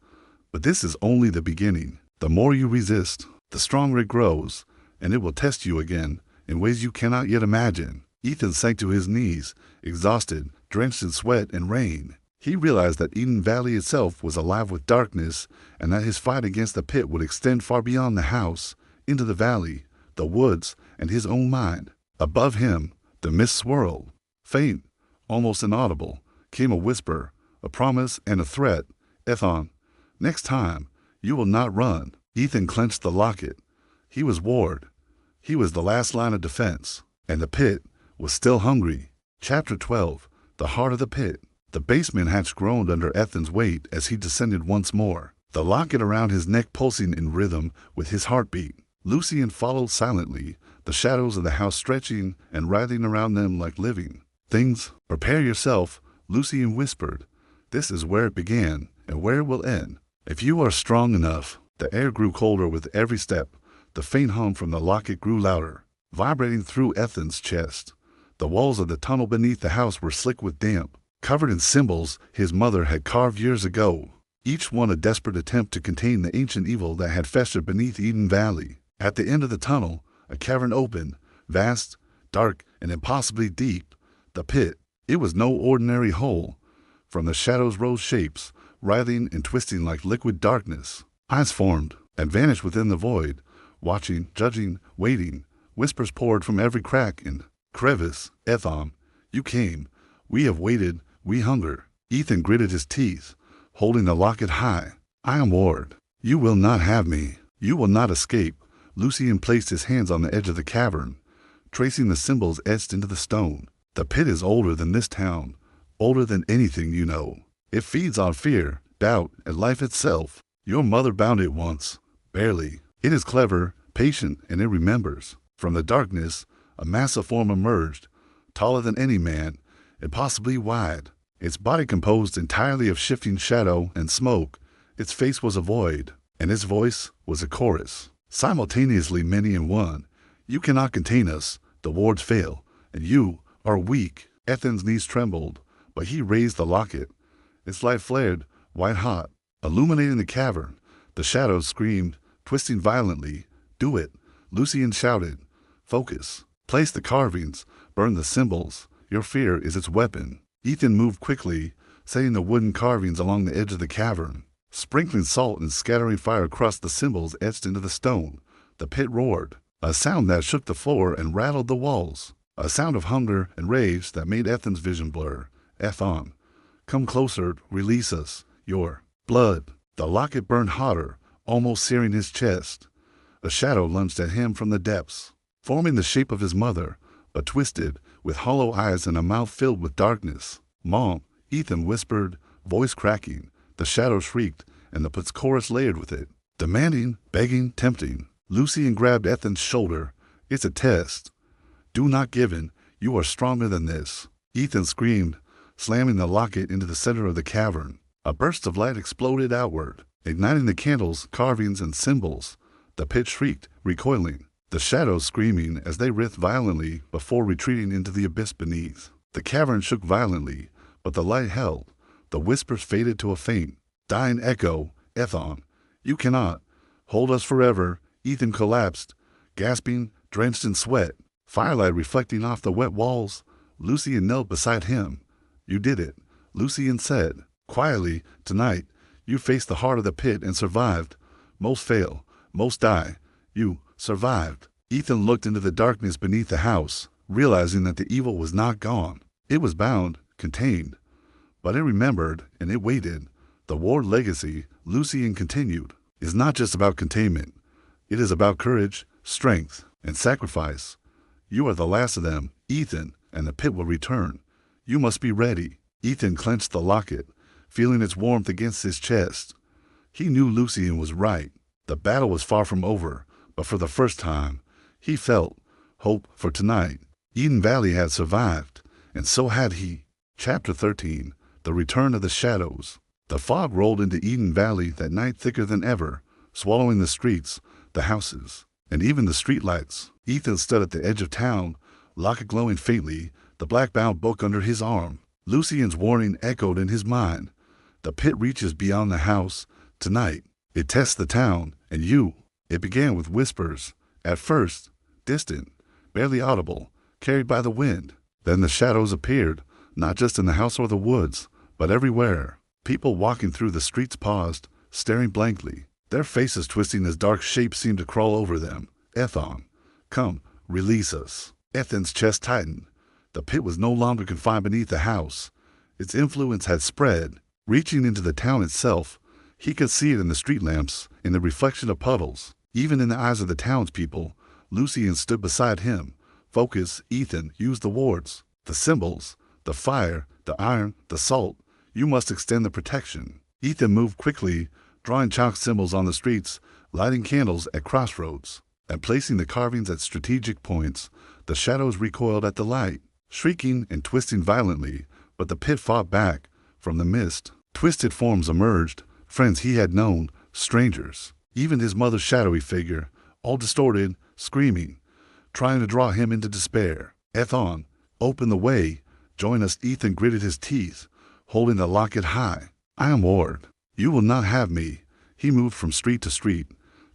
But this is only the beginning. The more you resist, the stronger it grows, and it will test you again in ways you cannot yet imagine. Ethan sank to his knees, exhausted, drenched in sweat and rain. He realized that Eden Valley itself was alive with darkness, and that his fight against the pit would extend far beyond the house, into the valley, the woods, and his own mind. Above him, the mist swirled. Faint, almost inaudible, came a whisper, a promise and a threat. Ethon, next time, you will not run. Ethan clenched the locket. He was Ward. He was the last line of defense, and the pit was still hungry. Chapter 12. The Heart of the Pit. The basement hatch groaned under Ethan's weight as he descended once more, the locket around his neck pulsing in rhythm with his heartbeat. Lucien followed silently, the shadows of the house stretching and writhing around them like living things. Prepare yourself, Lucien whispered. This is where it began and where it will end. If you are strong enough. The air grew colder with every step. The faint hum from the locket grew louder, vibrating through Ethan's chest. The walls of the tunnel beneath the house were slick with damp, covered in symbols his mother had carved years ago, each one a desperate attempt to contain the ancient evil that had festered beneath Eden Valley. At the end of the tunnel, a cavern opened, vast, dark, and impossibly deep. The pit. It was no ordinary hole. From the shadows rose shapes, writhing and twisting like liquid darkness. Eyes formed and vanished within the void. watching, judging, waiting. Whispers poured from every crack and crevice. Ethon, you came. We have waited. We hunger. Ethan gritted his teeth, holding the locket high. I am Ward. You will not have me. You will not escape. Lucian placed his hands on the edge of the cavern, tracing the symbols etched into the stone. The pit is older than this town, older than anything you know. It feeds on fear, doubt, and life itself. Your mother bound it once, barely. It is clever, patient, and it remembers. From the darkness, a massive form emerged, taller than any man, and possibly wide. Its body composed entirely of shifting shadow and smoke. Its face was a void, and its voice was a chorus. Simultaneously many in one. You cannot contain us. The wards fail, and you are weak. Ethan's knees trembled, but he raised the locket. Its light flared, white-hot, illuminating the cavern. The shadows screamed, twisting violently. Do it, Lucian shouted. Focus. Place the carvings. Burn the symbols. Your fear is its weapon. Ethan moved quickly, setting the wooden carvings along the edge of the cavern, sprinkling salt and scattering fire across the symbols etched into the stone. The pit roared, a sound that shook the floor and rattled the walls, a sound of hunger and rage that made Ethan's vision blur. Ethon, come closer, release us. Your blood. The locket burned hotter, almost searing his chest. A shadow lunged at him from the depths, forming the shape of his mother, but twisted, with hollow eyes and a mouth filled with darkness. Mom, Ethan whispered, voice cracking. The shadow shrieked, and the pit's chorus layered with it, demanding, begging, tempting. Lucian grabbed Ethan's shoulder. It's a test. Do not give in. You are stronger than this. Ethan screamed, slamming the locket into the center of the cavern. A burst of light exploded outward, igniting the candles, carvings, and symbols. The pit shrieked, recoiling, the shadows screaming as they writhed violently before retreating into the abyss beneath. The cavern shook violently, but the light held. The whispers faded to a faint, dying echo. Ethon, you cannot hold us forever. Ethan collapsed, gasping, drenched in sweat, firelight reflecting off the wet walls. Lucian knelt beside him. You did it, Lucian said, quietly. Tonight, you faced the heart of the pit and survived. Most fail, most die. You survived. Ethan looked into the darkness beneath the house, realizing that the evil was not gone. It was bound, contained. But it remembered, and it waited. The Ward legacy, Lucian continued, is not just about containment. It is about courage, strength, and sacrifice. You are the last of them, Ethan, and the pit will return. You must be ready. Ethan clenched the locket, feeling its warmth against his chest. He knew Lucian was right. The battle was far from over, but for the first time, he felt hope for tonight. Edenville had survived, and so had he. Chapter 13. The Return of the Shadows. The fog rolled into Edenville that night thicker than ever, swallowing the streets, the houses, and even the streetlights. Ethan stood at the edge of town, locket glowing faintly, the black-bound book under his arm. Lucian's warning echoed in his mind. The pit reaches beyond the house. Tonight, it tests the town, and you. It began with whispers. At first, distant, barely audible, carried by the wind. Then the shadows appeared, not just in the house or the woods, but everywhere. People walking through the streets paused, staring blankly, their faces twisting as dark shapes seemed to crawl over them. Ethon, come, release us. Ethan's chest tightened. The pit was no longer confined beneath the house. Its influence had spread, reaching into the town itself. He could see it in the street lamps, in the reflection of puddles, even in the eyes of the townspeople. Lucian stood beside him. Focus, Ethan, use the wards, the symbols, the fire, the iron, the salt. You must extend the protection. Ethan moved quickly, drawing chalk symbols on the streets, lighting candles at crossroads, and placing the carvings at strategic points. The shadows recoiled at the light, shrieking and twisting violently, but the pit fought back. From the mist, twisted forms emerged, friends he had known, strangers, even his mother's shadowy figure, all distorted, screaming, trying to draw him into despair. Ethon, open the way. Join us. Ethan gritted his teeth, holding the locket high. I am Ward. You will not have me. He moved from street to street,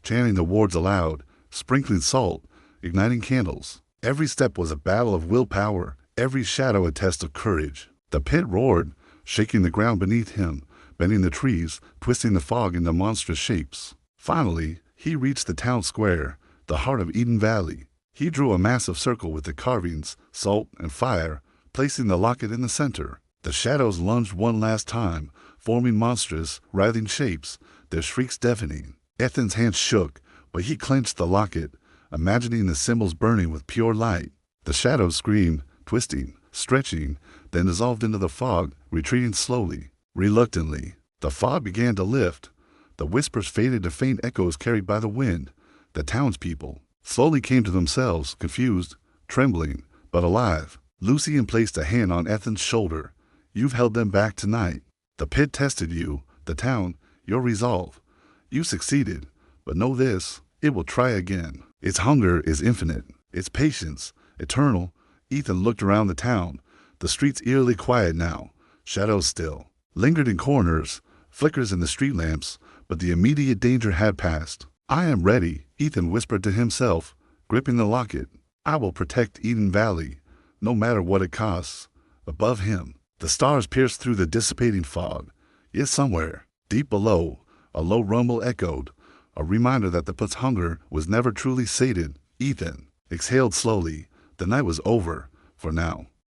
chanting the wards aloud, sprinkling salt, igniting candles. Every step was a battle of willpower, every shadow a test of courage. The pit roared, shaking the ground beneath him, bending the trees, twisting the fog into monstrous shapes. Finally, he reached the town square, the heart of Eden Valley. He drew a massive circle with the carvings, salt, and fire, placing the locket in the center. The shadows lunged one last time, forming monstrous, writhing shapes, their shrieks deafening. Ethan's hands shook, but he clenched the locket, imagining the symbols burning with pure light. The shadows screamed, twisting, stretching, then dissolved into the fog, retreating slowly. Reluctantly, the fog began to lift. The whispers faded to faint echoes carried by the wind. The townspeople slowly came to themselves, confused, trembling, but alive. Lucian placed a hand on Ethan's shoulder. You've held them back tonight. The pit tested you, the town, your resolve. You succeeded, but know this, it will try again. Its hunger is infinite, its patience, eternal. Ethan looked around the town, the streets eerily quiet now, shadows still. Lingered in corners, flickers in the street lamps, but the immediate danger had passed. I am ready, Ethan whispered to himself, gripping the locket. I will protect Eden Valley, no matter what it costs. Above him, the stars pierced through the dissipating fog. Yet somewhere, deep below, a low rumble echoed, a reminder that the pit's hunger was never truly sated. Ethan exhaled slowly. The night was over, for now.